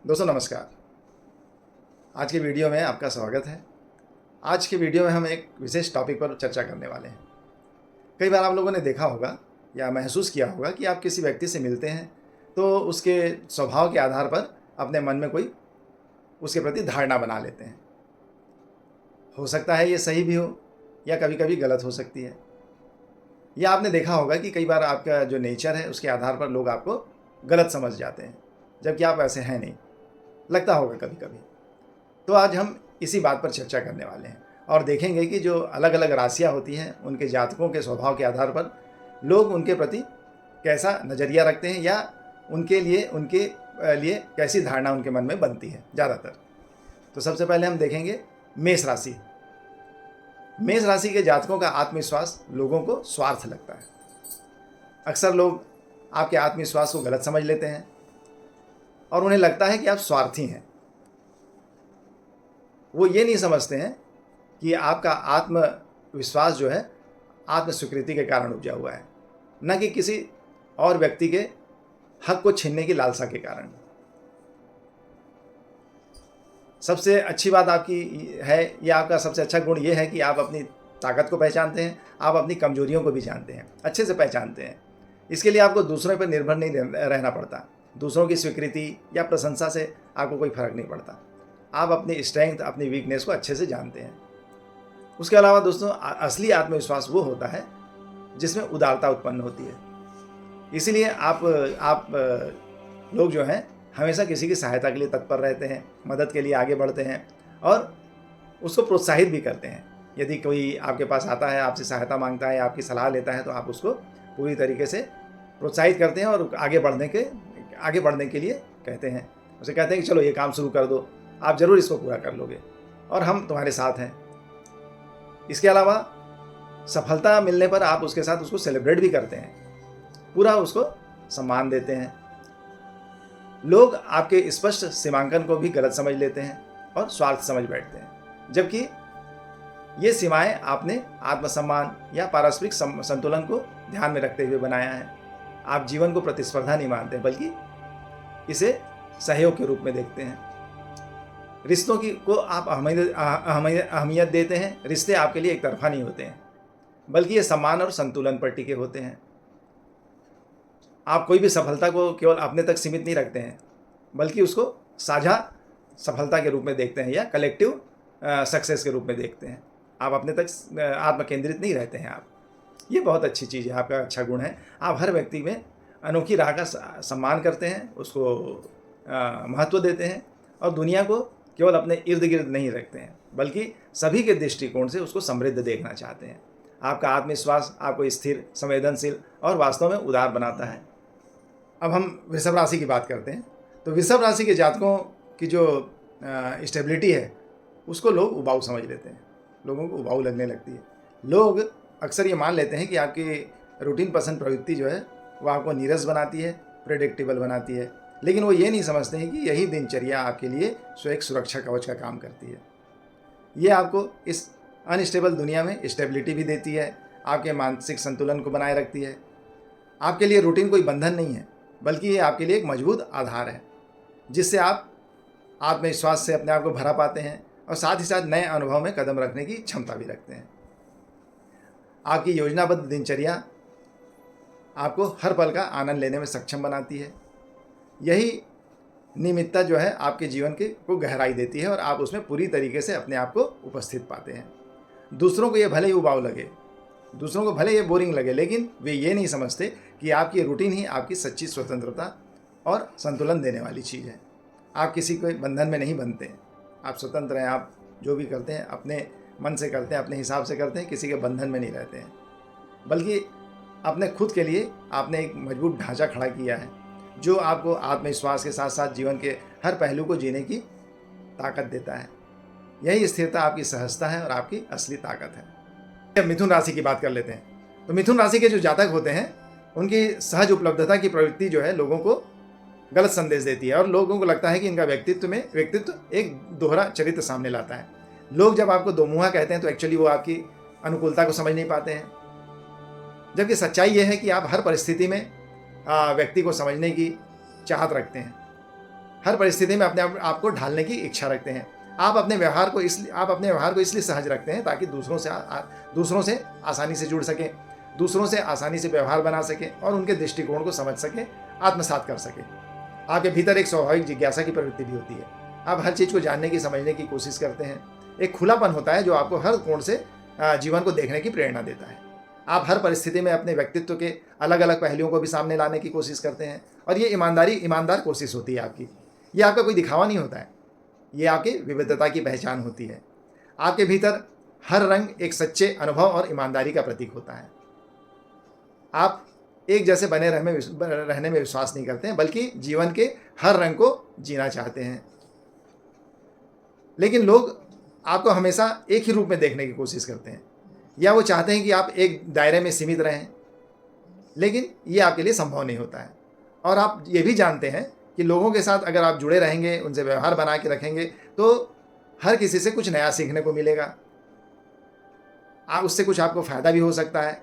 दोस्तों नमस्कार। आज के वीडियो में आपका स्वागत है। आज के वीडियो में हम एक विशेष टॉपिक पर चर्चा करने वाले हैं। कई बार आप लोगों ने देखा होगा या महसूस किया होगा कि आप किसी व्यक्ति से मिलते हैं तो उसके स्वभाव के आधार पर अपने मन में कोई उसके प्रति धारणा बना लेते हैं। हो सकता है ये सही भी हो या कभी कभी गलत हो सकती है। या आपने देखा होगा कि कई बार आपका जो नेचर है उसके आधार पर लोग आपको गलत समझ जाते हैं, जबकि आप ऐसे हैं नहीं। लगता होगा कभी कभी। तो आज हम इसी बात पर चर्चा करने वाले हैं और देखेंगे कि जो अलग अलग राशियां होती हैं उनके जातकों के स्वभाव के आधार पर लोग उनके प्रति कैसा नज़रिया रखते हैं या उनके लिए कैसी धारणा उनके मन में बनती है ज़्यादातर। तो सबसे पहले हम देखेंगे मेष राशि। मेष राशि के जातकों का आत्मविश्वास लोगों को स्वार्थ लगता है। अक्सर लोग आपके आत्मविश्वास को गलत समझ लेते हैं और उन्हें लगता है कि आप स्वार्थी हैं। वो ये नहीं समझते हैं कि आपका आत्मविश्वास जो है आत्म स्वीकृति के कारण उपजा हुआ है, न कि किसी और व्यक्ति के हक को छीनने की लालसा के कारण। सबसे अच्छी बात आपकी है या आपका सबसे अच्छा गुण ये है कि आप अपनी ताकत को पहचानते हैं, आप अपनी कमजोरियों को भी जानते हैं, अच्छे से पहचानते हैं। इसके लिए आपको दूसरों पर निर्भर नहीं रहना पड़ता। दूसरों की स्वीकृति या प्रशंसा से आपको कोई फर्क नहीं पड़ता। आप अपनी स्ट्रेंथ, अपनी वीकनेस को अच्छे से जानते हैं। उसके अलावा दोस्तों, असली आत्मविश्वास वो होता है जिसमें उदारता उत्पन्न होती है। इसीलिए आप लोग जो हैं हमेशा किसी की सहायता के लिए तत्पर रहते हैं, मदद के लिए आगे बढ़ते हैं और उसको प्रोत्साहित भी करते हैं। यदि कोई आपके पास आता है, आपसे सहायता मांगता है, आपकी सलाह लेता है, तो आप उसको पूरी तरीके से प्रोत्साहित करते हैं और आगे बढ़ने के लिए कहते हैं। उसे कहते हैं कि चलो ये काम शुरू कर दो, आप ज़रूर इसको पूरा कर लोगे और हम तुम्हारे साथ हैं। इसके अलावा सफलता मिलने पर आप उसके साथ उसको सेलिब्रेट भी करते हैं, पूरा उसको सम्मान देते हैं। लोग आपके स्पष्ट सीमांकन को भी गलत समझ लेते हैं और स्वार्थ समझ बैठते हैं, जबकि ये सीमाएं आपने आत्मसम्मान या पारस्परिक संतुलन को ध्यान में रखते हुए बनाया है। आप जीवन को प्रतिस्पर्धा नहीं मानते बल्कि इसे सहयोग के रूप में देखते हैं। रिश्तों को आप अहमियत देते हैं। रिश्ते आपके लिए एक तरफा नहीं होते हैं बल्कि ये सम्मान और संतुलन पर टिके होते हैं। आप कोई भी सफलता को केवल अपने तक सीमित नहीं रखते हैं बल्कि उसको साझा सफलता के रूप में देखते हैं या कलेक्टिव सक्सेस के रूप में देखते हैं। आप अपने तक आत्म केंद्रित नहीं रहते हैं। आप ये बहुत अच्छी चीज़ है, आपका अच्छा गुण है। आप हर व्यक्ति में अनोखी राह का सम्मान करते हैं, उसको महत्व देते हैं और दुनिया को केवल अपने इर्द गिर्द नहीं रखते हैं बल्कि सभी के दृष्टिकोण से उसको समृद्ध देखना चाहते हैं। आपका आत्मविश्वास आपको स्थिर, संवेदनशील और वास्तव में उदार बनाता है। अब हम वृषभ राशि की बात करते हैं। तो वृषभ राशि के जातकों की जो स्टेबिलिटी है उसको लोग उबाऊ समझ लेते हैं, लोगों को उबाऊ लगने लगती है। लोग अक्सर ये मान लेते हैं कि आपकी रूटीन पसंद प्रवृत्ति जो है वो आपको नीरस बनाती है, प्रेडिक्टेबल बनाती है, लेकिन वो ये नहीं समझते हैं कि यही दिनचर्या आपके लिए एक सुरक्षा कवच का काम करती है। ये आपको इस अनस्टेबल दुनिया में स्टेबिलिटी भी देती है, आपके मानसिक संतुलन को बनाए रखती है। आपके लिए रूटीन कोई बंधन नहीं है बल्कि ये आपके लिए एक मजबूत आधार है जिससे आप आत्मविश्वास से अपने आप को भरा पाते हैं और साथ ही साथ नए अनुभव में कदम रखने की क्षमता भी रखते हैं। आपकी योजनाबद्ध दिनचर्या आपको हर पल का आनंद लेने में सक्षम बनाती है। यही नियमितता जो है आपके जीवन को गहराई देती है और आप उसमें पूरी तरीके से अपने आप को उपस्थित पाते हैं। दूसरों को ये भले ही उबाऊ लगे, दूसरों को भले ये बोरिंग लगे, लेकिन वे ये नहीं समझते कि आपकी रूटीन ही आपकी सच्ची स्वतंत्रता और संतुलन देने वाली चीज़ है। आप किसी के बंधन में नहीं बनते, आप स्वतंत्र हैं। आप जो भी करते हैं अपने मन से करते हैं, अपने हिसाब से करते हैं, किसी के बंधन में नहीं रहते हैं, बल्कि अपने खुद के लिए आपने एक मजबूत ढांचा खड़ा किया है जो आपको आत्मविश्वास के साथ साथ जीवन के हर पहलू को जीने की ताकत देता है। यही स्थिरता आपकी सहजता है और आपकी असली ताकत है। मिथुन राशि की बात कर लेते हैं। तो मिथुन राशि के जो जातक होते हैं उनकी सहज उपलब्धता की प्रवृत्ति जो है लोगों को गलत संदेश देती है और लोगों को लगता है कि इनका व्यक्तित्व एक दोहरा चरित्र सामने लाता है। लोग जब आपको दोमुहा कहते हैं तो एक्चुअली वो आपकी अनुकूलता को समझ नहीं पाते हैं, जबकि सच्चाई ये है कि आप हर परिस्थिति में व्यक्ति को समझने की चाहत रखते हैं। हर परिस्थिति में अपने आप को ढालने की इच्छा रखते हैं। आप अपने व्यवहार को इसलिए सहज रखते हैं ताकि दूसरों से आसानी से जुड़ सकें, दूसरों से आसानी से व्यवहार बना सकें और उनके दृष्टिकोण को समझ सकें, आत्मसात कर सकें। आपके भीतर एक स्वाभाविक जिज्ञासा की प्रवृत्ति भी होती है। आप हर चीज़ को जानने की, समझने की कोशिश करते हैं। एक खुलापन होता है जो आपको हर कोण से जीवन को देखने की प्रेरणा देता है। आप हर परिस्थिति में अपने व्यक्तित्व के अलग अलग पहलुओं को भी सामने लाने की कोशिश करते हैं और ये ईमानदार कोशिश होती है आपकी। ये आपका कोई दिखावा नहीं होता है, ये आपकी विविधता की पहचान होती है। आपके भीतर हर रंग एक सच्चे अनुभव और ईमानदारी का प्रतीक होता है। आप एक जैसे रहने में विश्वास नहीं करते हैं, बल्कि जीवन के हर रंग को जीना चाहते हैं। लेकिन लोग आपको हमेशा एक ही रूप में देखने की कोशिश करते हैं, या वो चाहते हैं कि आप एक दायरे में सीमित रहें, लेकिन ये आपके लिए संभव नहीं होता है। और आप ये भी जानते हैं कि लोगों के साथ अगर आप जुड़े रहेंगे, उनसे व्यवहार बना के रखेंगे, तो हर किसी से कुछ नया सीखने को मिलेगा। उससे कुछ आपको फ़ायदा भी हो सकता है।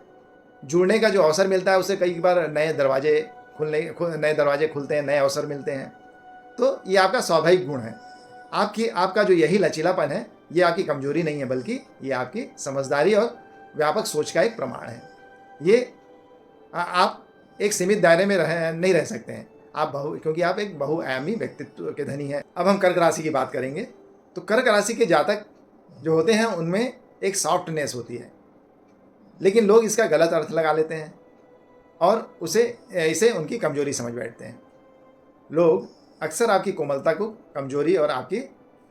जुड़ने का जो अवसर मिलता है उससे कई बार नए दरवाजे खुलते हैं, नए अवसर मिलते हैं। तो ये आपका स्वाभाविक गुण है। आपका जो यही लचीलापन है, ये आपकी कमजोरी नहीं है, बल्कि ये आपकी समझदारी और व्यापक सोच का एक प्रमाण है। ये आप एक सीमित दायरे में नहीं रह सकते हैं, क्योंकि आप एक बहुआयामी व्यक्तित्व के धनी हैं। अब हम कर्क राशि की बात करेंगे। तो कर्क राशि के जातक जो होते हैं उनमें एक सॉफ्टनेस होती है, लेकिन लोग इसका गलत अर्थ लगा लेते हैं और इसे उनकी कमजोरी समझ बैठते हैं। लोग अक्सर आपकी कोमलता को कमजोरी और आपकी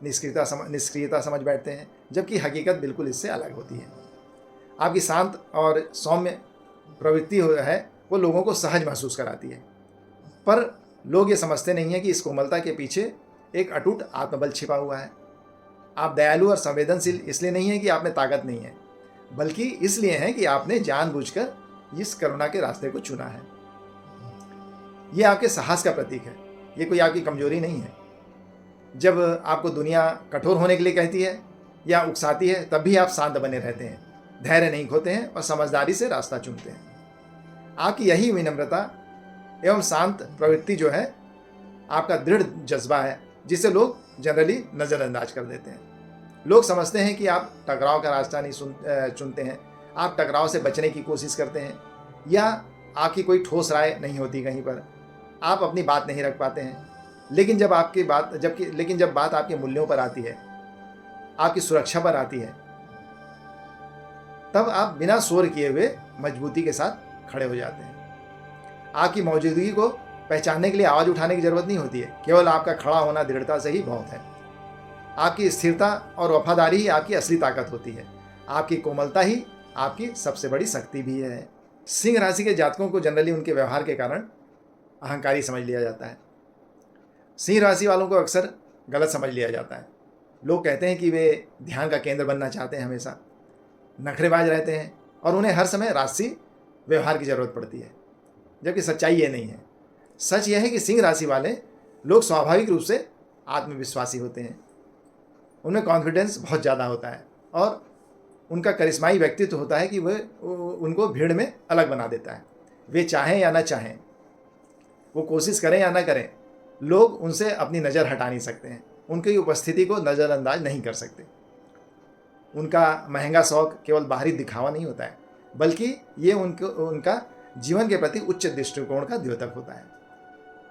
निष्क्रियता समझ बैठते हैं, जबकि हकीकत बिल्कुल इससे अलग होती है। आपकी शांत और सौम्य प्रवृत्ति है वो लोगों को सहज महसूस कराती है, पर लोग ये समझते नहीं हैं कि इस कोमलता के पीछे एक अटूट आत्मबल छिपा हुआ है। आप दयालु और संवेदनशील इसलिए नहीं है कि आप में ताकत नहीं है, बल्कि इसलिए है कि आपने जानबूझकर इस करुणा के रास्ते को चुना है। ये आपके साहस का प्रतीक है, ये कोई आपकी कमजोरी नहीं है। जब आपको दुनिया कठोर होने के लिए कहती है या उकसाती है, तब भी आप शांत बने रहते हैं, धैर्य नहीं खोते हैं और समझदारी से रास्ता चुनते हैं। आपकी यही विनम्रता एवं शांत प्रवृत्ति जो है आपका दृढ़ जज्बा है, जिसे लोग जनरली नज़रअंदाज कर देते हैं। लोग समझते हैं कि आप टकराव का रास्ता नहीं चुनते हैं, आप टकराव से बचने की कोशिश करते हैं, या आपकी कोई ठोस राय नहीं होती कहीं पर, आप अपनी बात नहीं रख पाते हैं। लेकिन जब बात आपके मूल्यों पर आती है, आपकी सुरक्षा पर आती है, तब आप बिना शोर किए हुए मजबूती के साथ खड़े हो जाते हैं। आपकी मौजूदगी को पहचानने के लिए आवाज़ उठाने की जरूरत नहीं होती है, केवल आपका खड़ा होना दृढ़ता से ही बहुत है। आपकी स्थिरता और वफादारी ही आपकी असली ताकत होती है। आपकी कोमलता ही आपकी सबसे बड़ी शक्ति भी है। सिंह राशि के जातकों को जनरली उनके व्यवहार के कारण अहंकारी समझ लिया जाता है। सिंह राशि वालों को अक्सर गलत समझ लिया जाता है। लोग कहते हैं कि वे ध्यान का केंद्र बनना चाहते हैं, हमेशा नखरेबाज रहते हैं और उन्हें हर समय राजसी व्यवहार की ज़रूरत पड़ती है, जबकि सच्चाई ये नहीं है। सच यह है कि सिंह राशि वाले लोग स्वाभाविक रूप से आत्मविश्वासी होते हैं, उनमें कॉन्फिडेंस बहुत ज़्यादा होता है और उनका करिश्माई व्यक्तित्व होता है कि वह उनको भीड़ में अलग बना देता है। वे चाहें या ना चाहें, वो कोशिश करें या ना करें, लोग उनसे अपनी नज़र हटा नहीं सकते हैं, उनकी उपस्थिति को नज़रअंदाज नहीं कर सकते। उनका महंगा शौक केवल बाहरी दिखावा नहीं होता है, बल्कि ये उनका जीवन के प्रति उच्च दृष्टिकोण का द्योतक होता है।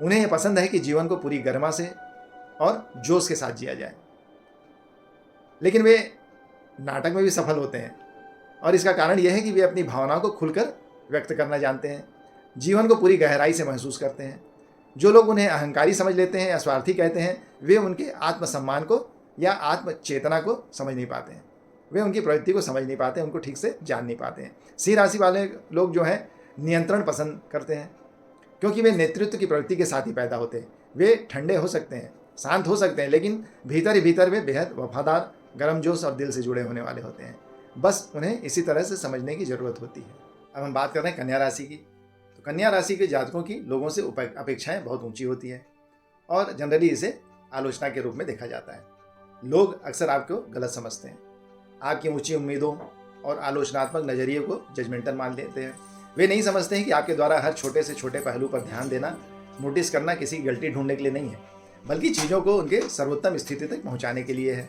उन्हें यह पसंद है कि जीवन को पूरी गरिमा से और जोश के साथ जिया जाए। लेकिन वे नाटक में भी सफल होते हैं और इसका कारण यह है कि वे अपनी भावनाओं को खुलकर व्यक्त करना जानते हैं, जीवन को पूरी गहराई से महसूस करते हैं। जो लोग उन्हें अहंकारी समझ लेते हैं या स्वार्थी कहते हैं, वे उनके आत्मसम्मान को या आत्मचेतना को समझ नहीं पाते हैं, वे उनकी प्रवृत्ति को समझ नहीं पाते, उनको ठीक से जान नहीं पाते हैं। सिंह राशि वाले लोग जो हैं नियंत्रण पसंद करते हैं, क्योंकि वे नेतृत्व की प्रवृत्ति के साथ ही पैदा होते हैं। वे ठंडे हो सकते हैं, शांत हो सकते हैं, लेकिन भीतर ही भीतर वे बेहद वफादार, गर्मजोश और दिल से जुड़े होने वाले होते हैं। बस उन्हें इसी तरह से समझने की ज़रूरत होती है। अब हम बात कर रहे हैं कन्या राशि की। तो कन्या राशि के जातकों की लोगों से अपेक्षाएं बहुत ऊंची होती है और जनरली इसे आलोचना के रूप में देखा जाता है। लोग अक्सर आपको गलत समझते हैं, आपकी ऊंची उम्मीदों और आलोचनात्मक नज़रिए को जजमेंटल मान लेते हैं। वे नहीं समझते हैं कि आपके द्वारा हर छोटे से छोटे पहलू पर ध्यान देना, नोटिस करना किसी की गलती ढूंढने के लिए नहीं है, बल्कि चीज़ों को उनके सर्वोत्तम स्थिति तक पहुंचाने के लिए है।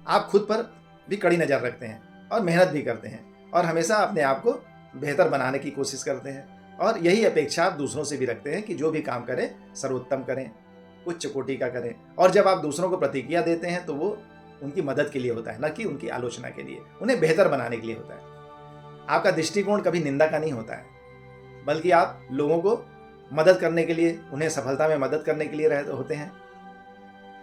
आप खुद पर भी कड़ी नज़र रखते हैं और मेहनत भी करते हैं और हमेशा अपने आप को बेहतर बनाने की कोशिश करते हैं और यही अपेक्षा आप दूसरों से भी रखते हैं कि जो भी काम करें सर्वोत्तम करें, उच्च कोटि का करें। और जब आप दूसरों को प्रतिक्रिया देते हैं तो वो उनकी मदद के लिए होता है, न कि उनकी आलोचना के लिए, उन्हें बेहतर बनाने के लिए होता है। आपका दृष्टिकोण कभी निंदा का नहीं होता है, बल्कि आप लोगों को मदद करने के लिए, उन्हें सफलता में मदद करने के लिए होते हैं।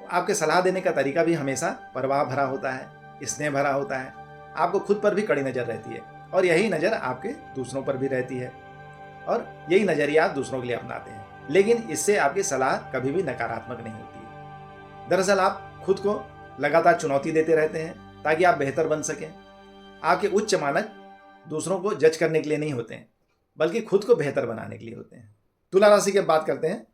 आपके सलाह देने का तरीका भी हमेशा परवाह भरा होता है, स्नेह भरा होता है। आपको खुद पर भी कड़ी नज़र रहती है और यही नज़र आपके दूसरों पर भी रहती है और यही नज़रिया आप दूसरों के लिए अपनाते हैं। लेकिन इससे आपकी सलाह कभी भी नकारात्मक नहीं होती है। दरअसल आप खुद को लगातार चुनौती देते रहते हैं ताकि आप बेहतर बन सकें। आपके उच्च मानक दूसरों को जज करने के लिए नहीं होते हैं, बल्कि खुद को बेहतर बनाने के लिए होते हैं। तुला राशि की बात करते हैं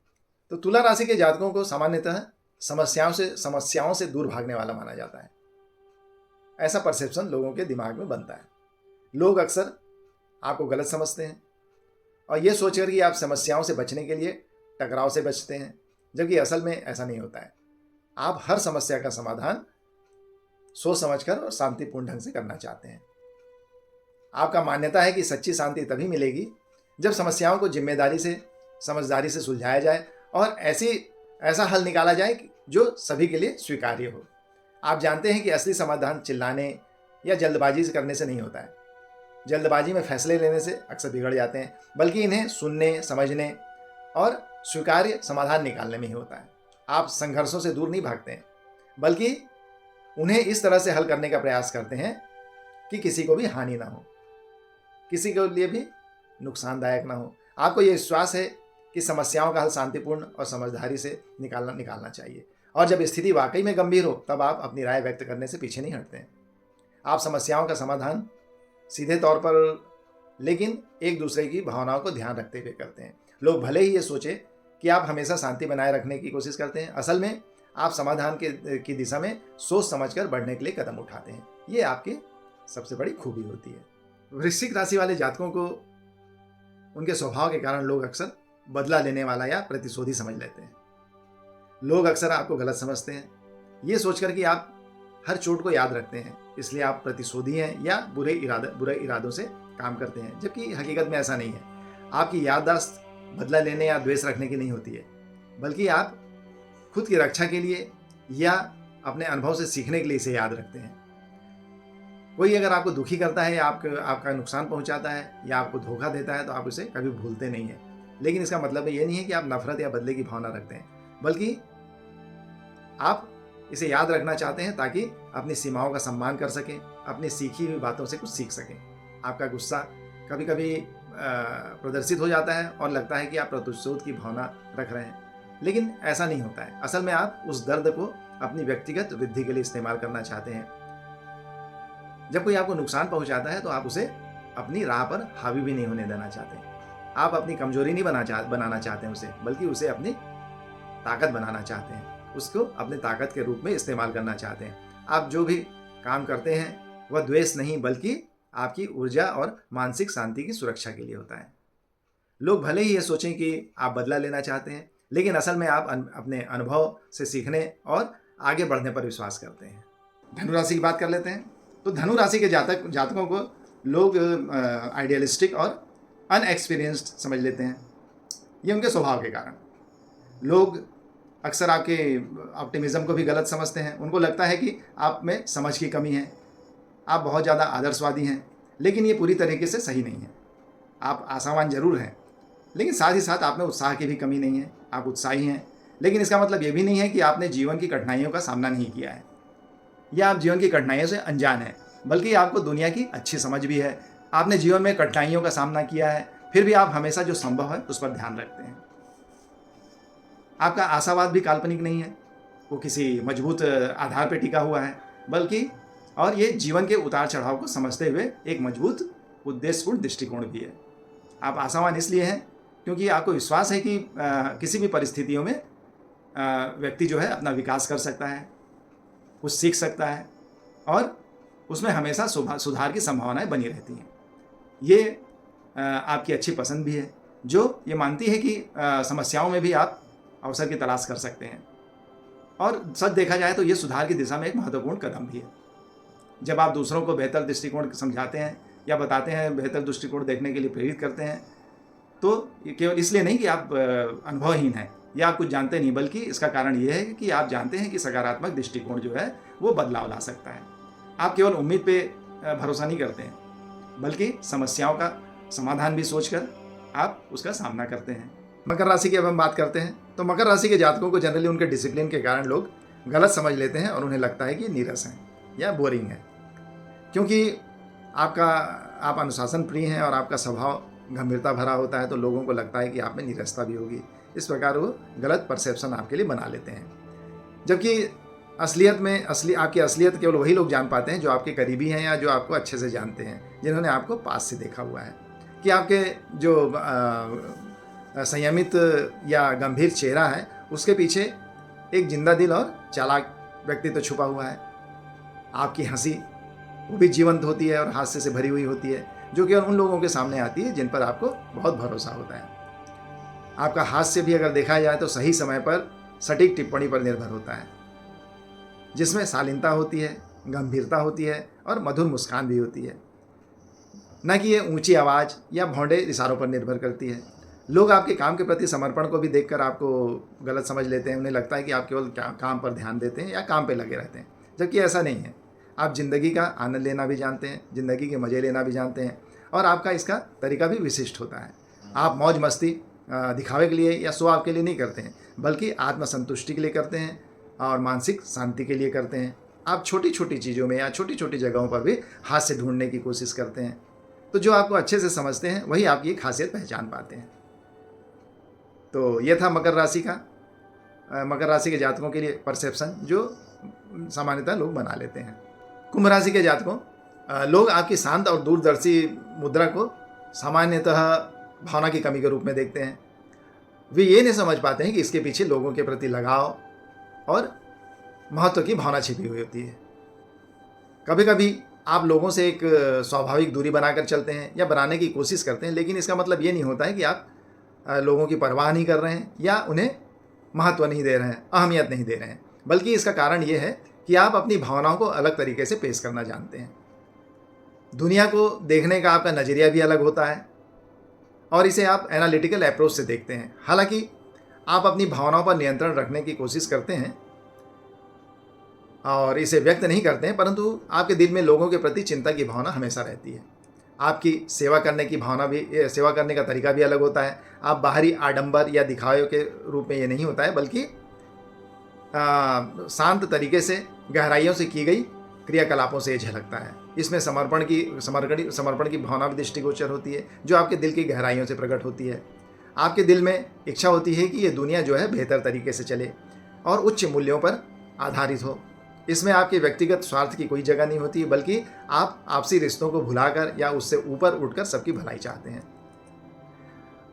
तो तुला राशि के जातकों को सामान्यतः समस्याओं से दूर भागने वाला माना जाता है। ऐसा परसेप्शन लोगों के दिमाग में बनता है। लोग अक्सर आपको गलत समझते हैं और ये सोचकर कि आप समस्याओं से बचने के लिए टकराव से बचते हैं, जबकि असल में ऐसा नहीं होता है। आप हर समस्या का समाधान सोच समझकर और शांतिपूर्ण ढंग से करना चाहते हैं। आपका मान्यता है कि सच्ची शांति तभी मिलेगी जब समस्याओं को जिम्मेदारी से, समझदारी से सुलझाया जाए और ऐसा हल निकाला जाए जो सभी के लिए स्वीकार्य हो। आप जानते हैं कि असली समाधान चिल्लाने या जल्दबाजी से करने से नहीं होता है। जल्दबाजी में फैसले लेने से अक्सर बिगड़ जाते हैं, बल्कि इन्हें सुनने, समझने और स्वीकार्य समाधान निकालने में ही होता है। आप संघर्षों से दूर नहीं भागते हैं, बल्कि उन्हें इस तरह से हल करने का प्रयास करते हैं कि किसी को भी हानि ना हो, किसी के लिए भी नुकसानदायक ना हो। आपको ये विश्वास है कि समस्याओं का हल शांतिपूर्ण और समझदारी से निकालना चाहिए और जब स्थिति वाकई में गंभीर हो तब आप अपनी राय व्यक्त करने से पीछे नहीं हटते हैं। आप समस्याओं का समाधान सीधे तौर पर, लेकिन एक दूसरे की भावनाओं को ध्यान रखते हुए करते हैं। लोग भले ही ये सोचे कि आप हमेशा शांति बनाए रखने की कोशिश करते हैं, असल में आप समाधान की दिशा में सोच समझकर बढ़ने के लिए कदम उठाते हैं। ये आपकी सबसे बड़ी खूबी होती है। वृश्चिक राशि वाले जातकों को उनके स्वभाव के कारण लोग अक्सर बदला लेने वाला या प्रतिशोधी समझ लेते हैं। लोग अक्सर आपको गलत समझते हैं, ये सोचकर कि आप हर चोट को याद रखते हैं, इसलिए आप प्रतिशोधी हैं या बुरे इरादों से काम करते हैं, जबकि हकीकत में ऐसा नहीं है। आपकी याददाश्त बदला लेने या द्वेष रखने की नहीं होती है, बल्कि आप खुद की रक्षा के लिए या अपने अनुभव से सीखने के लिए इसे याद रखते हैं। कोई अगर आपको दुखी करता है या आपका नुकसान पहुंचाता है या आपको धोखा देता है तो आप उसे कभी भूलते नहीं हैं। लेकिन इसका मतलब ये नहीं है कि आप नफरत या बदले की भावना रखते हैं, बल्कि आप इसे याद रखना चाहते हैं ताकि अपनी सीमाओं का सम्मान कर सकें, अपनी सीखी हुई बातों से कुछ सीख सकें। आपका गुस्सा कभी कभी प्रदर्शित हो जाता है और लगता है कि आप प्रतिशोध की भावना रख रहे हैं, लेकिन ऐसा नहीं होता है। असल में आप उस दर्द को अपनी व्यक्तिगत वृद्धि के लिए इस्तेमाल करना चाहते हैं। जब कोई आपको नुकसान पहुंचाता है तो आप उसे अपनी राह पर हावी भी नहीं होने देना चाहते। आप अपनी कमजोरी नहीं बनाना चाहते हैं उसे, बल्कि उसे अपनी ताकत बनाना चाहते हैं, उसको अपने ताकत के रूप में इस्तेमाल करना चाहते हैं। आप जो भी काम करते हैं वह द्वेष नहीं, बल्कि आपकी ऊर्जा और मानसिक शांति की सुरक्षा के लिए होता है। लोग भले ही ये सोचें कि आप बदला लेना चाहते हैं, लेकिन असल में आप अपने अनुभव से सीखने और आगे बढ़ने पर विश्वास करते हैं। धनु राशि की बात कर लेते हैं तो धनु राशि के जातकों को लोग आइडियलिस्टिक और अनएक्सपीरियंस्ड समझ लेते हैं। ये उनके स्वभाव के कारण। लोग अक्सर आपके ऑप्टिमिज्म को भी गलत समझते हैं। उनको लगता है कि आप में समझ की कमी है, आप बहुत ज़्यादा आदर्शवादी हैं, लेकिन ये पूरी तरीके से सही नहीं है। आप आशावान जरूर हैं, लेकिन साथ ही साथ आप में उत्साह की भी कमी नहीं है। आप उत्साही हैं, लेकिन इसका मतलब ये भी नहीं है कि आपने जीवन की कठिनाइयों का सामना नहीं किया है या आप जीवन की कठिनाइयों से अनजान हैं, बल्कि आपको दुनिया की अच्छी समझ भी है। आपने जीवन में कठिनाइयों का सामना किया है, फिर भी आप हमेशा जो संभव है उस पर ध्यान रखते हैं। आपका आशावाद भी काल्पनिक नहीं है, वो किसी मजबूत आधार पर टिका हुआ है, बल्कि और ये जीवन के उतार चढ़ाव को समझते हुए एक मजबूत उद्देश्यपूर्ण दृष्टिकोण भी है। आप आशावान इसलिए हैं क्योंकि आपको विश्वास है कि किसी भी परिस्थितियों में व्यक्ति जो है अपना विकास कर सकता है, कुछ सीख सकता है और उसमें हमेशा सुधार की संभावनाएं बनी रहती हैं। ये आपकी अच्छी पसंद भी है, जो ये मानती है कि समस्याओं में भी आप अवसर की तलाश कर सकते हैं। और सच देखा जाए तो ये सुधार की दिशा में एक महत्वपूर्ण कदम भी है। जब आप दूसरों को बेहतर दृष्टिकोण समझाते हैं या बताते हैं, बेहतर दृष्टिकोण देखने के लिए प्रेरित करते हैं, तो ये केवल इसलिए नहीं कि आप अनुभवहीन हैं या आप कुछ जानते नहीं, बल्कि इसका कारण ये है कि आप जानते हैं कि सकारात्मक दृष्टिकोण जो है वो बदलाव ला सकता है। आप केवल उम्मीद पे भरोसा नहीं करते हैं, बल्कि समस्याओं का समाधान भी सोचकर आप उसका सामना करते हैं। मकर राशि की अब हम बात करते हैं, तो मकर राशि के जातकों को जनरली उनके डिसिप्लिन के कारण लोग गलत समझ लेते हैं और उन्हें लगता है कि नीरस हैं या बोरिंग है, क्योंकि आप अनुशासन प्रिय हैं और आपका स्वभाव गंभीरता भरा होता है, तो लोगों को लगता है कि आप में नीरसता भी होगी। इस प्रकार वो गलत परसेप्शन आपके लिए बना लेते हैं। जबकि आपकी असलियत केवल वही लोग जान पाते हैं जो आपके करीबी हैं या जो आपको अच्छे से जानते हैं, जिन्होंने आपको पास से देखा हुआ है कि आपके जो संयमित या गंभीर चेहरा है उसके पीछे एक जिंदा दिल और चालाक व्यक्तित्व तो छुपा हुआ है। आपकी हंसी वो भी जीवंत होती है और हास्य से भरी हुई होती है, जो केवल उन लोगों के सामने आती है जिन पर आपको बहुत भरोसा होता है। आपका हास्य भी अगर देखा जाए तो सही समय पर सटीक टिप्पणी पर निर्भर होता है, जिसमें शालीनता होती है, गंभीरता होती है और मधुर मुस्कान भी होती है, न कि ये ऊंची आवाज़ या भौंडे इशारों पर निर्भर करती है। लोग आपके काम के प्रति समर्पण को भी देखकर आपको गलत समझ लेते हैं। उन्हें लगता है कि आप केवल काम पर ध्यान देते हैं या काम पर लगे रहते हैं, जबकि ऐसा नहीं है। आप ज़िंदगी का आनंद लेना भी जानते हैं, ज़िंदगी के मज़े लेना भी जानते हैं, और आपका इसका तरीका भी विशिष्ट होता है। आप मौज मस्ती दिखावे के लिए या शो ऑफ के लिए नहीं करते हैं, बल्कि आत्मसंतुष्टि के लिए करते हैं और मानसिक शांति के लिए करते हैं। आप छोटी छोटी चीज़ों में या छोटी छोटी जगहों पर भी हास्य ढूंढने की कोशिश करते हैं। तो जो आपको अच्छे से समझते हैं वही आपकी खासियत पहचान पाते हैं। तो ये था मकर राशि के जातकों के लिए परसेप्शन जो सामान्यतः लोग बना लेते हैं। कुंभ राशि के जातकों, लोग आपकी शांत और दूरदर्शी मुद्रा को सामान्यतः भावना की कमी के रूप में देखते हैं। वे ये नहीं समझ पाते हैं कि इसके पीछे लोगों के प्रति लगाव और महत्व की भावना छिपी हुई होती है। कभी कभी आप लोगों से एक स्वाभाविक दूरी बनाकर चलते हैं या बनाने की कोशिश करते हैं, लेकिन इसका मतलब ये नहीं होता है कि आप लोगों की परवाह नहीं कर रहे हैं या उन्हें महत्व नहीं दे रहे हैं, अहमियत नहीं दे रहे हैं, बल्कि इसका कारण ये है कि आप अपनी भावनाओं को अलग तरीके से पेश करना जानते हैं। दुनिया को देखने का आपका नज़रिया भी अलग होता है और इसे आप एनालिटिकल अप्रोच से देखते हैं। हालांकि आप अपनी भावनाओं पर नियंत्रण रखने की कोशिश करते हैं और इसे व्यक्त नहीं करते हैं, परंतु आपके दिल में लोगों के प्रति चिंता की भावना हमेशा रहती है। आपकी सेवा करने का तरीका भी अलग होता है। आप बाहरी आडंबर या दिखावे के रूप में ये नहीं होता है, बल्कि शांत तरीके से गहराइयों से की गई क्रियाकलापों से झलकता है। इसमें समर्पण की भावना भी दृष्टिगोचर होती है, जो आपके दिल की गहराइयों से प्रकट होती है। आपके दिल में इच्छा होती है कि ये दुनिया जो है बेहतर तरीके से चले और उच्च मूल्यों पर आधारित हो। इसमें आपके व्यक्तिगत स्वार्थ की कोई जगह नहीं होती, बल्कि आप आपसी रिश्तों को भुलाकर या उससे ऊपर उठकर सबकी भलाई चाहते हैं।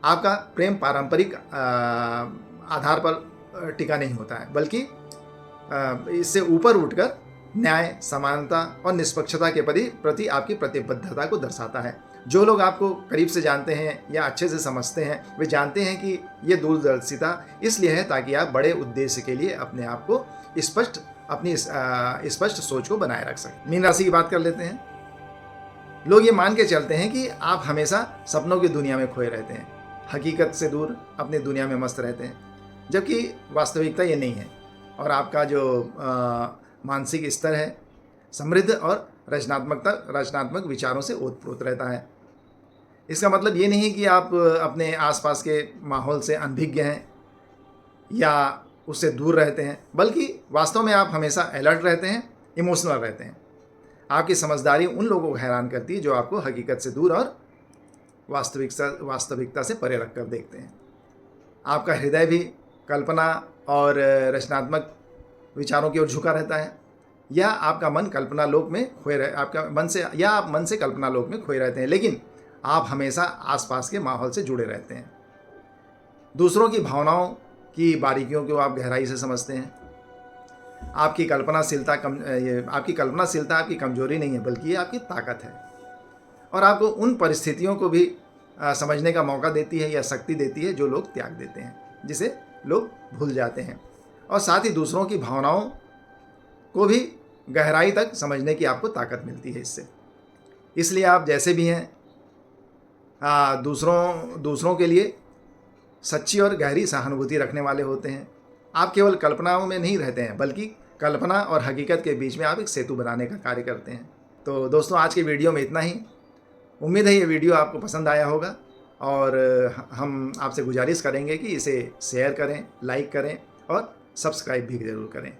आपका प्रेम पारंपरिक आधार पर टिका नहीं होता है, बल्कि इससे ऊपर उठकर न्याय, समानता और निष्पक्षता के प्रति आपकी प्रतिबद्धता को दर्शाता है। जो लोग आपको करीब से जानते हैं या अच्छे से समझते हैं, वे जानते हैं कि ये दूरदर्शिता इसलिए है ताकि आप बड़े उद्देश्य के लिए अपने आप को स्पष्ट सोच को बनाए रख सकें। मीन राशि की बात कर लेते हैं। लोग ये मान के चलते हैं कि आप हमेशा सपनों की दुनिया में खोए रहते हैं, हकीकत से दूर अपनी दुनिया में मस्त रहते हैं, जबकि वास्तविकता ये नहीं है और आपका जो मानसिक स्तर है समृद्ध और रचनात्मक विचारों से ओतप्रोत रहता है। इसका मतलब ये नहीं कि आप अपने आसपास के माहौल से अनभिज्ञ हैं या उससे दूर रहते हैं, बल्कि वास्तव में आप हमेशा अलर्ट रहते हैं, इमोशनल रहते हैं। आपकी समझदारी उन लोगों को हैरान करती है जो आपको हकीकत से दूर और वास्तविकता से परे रखकर देखते हैं। आपका हृदय भी कल्पना और रचनात्मक विचारों की ओर झुका रहता है, या आपका मन कल्पना लोक में आप मन से कल्पना लोक में खोए रहते हैं, लेकिन आप हमेशा आसपास के माहौल से जुड़े रहते हैं। दूसरों की भावनाओं की बारीकियों को आप गहराई से समझते हैं। आपकी कल्पनाशीलता आपकी कमजोरी नहीं है, बल्कि ये आपकी ताकत है और आपको उन परिस्थितियों को भी समझने का मौका देती है या शक्ति देती है जो लोग त्याग देते हैं, जिसे लोग भूल जाते हैं। और साथ ही दूसरों की भावनाओं को भी गहराई तक समझने की आपको ताकत मिलती है इससे। इसलिए आप जैसे भी हैं दूसरों के लिए सच्ची और गहरी सहानुभूति रखने वाले होते हैं। आप केवल कल्पनाओं में नहीं रहते हैं, बल्कि कल्पना और हकीकत के बीच में आप एक सेतु बनाने का कार्य करते हैं। तो दोस्तों, आज की वीडियो में इतना ही। उम्मीद है ये वीडियो आपको पसंद आया होगा और हम आपसे गुजारिश करेंगे कि इसे शेयर करें, लाइक करें और सब्सक्राइब भी ज़रूर करें।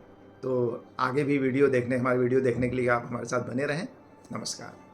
तो आगे भी हमारी वीडियो देखने के लिए आप हमारे साथ बने रहें। नमस्कार।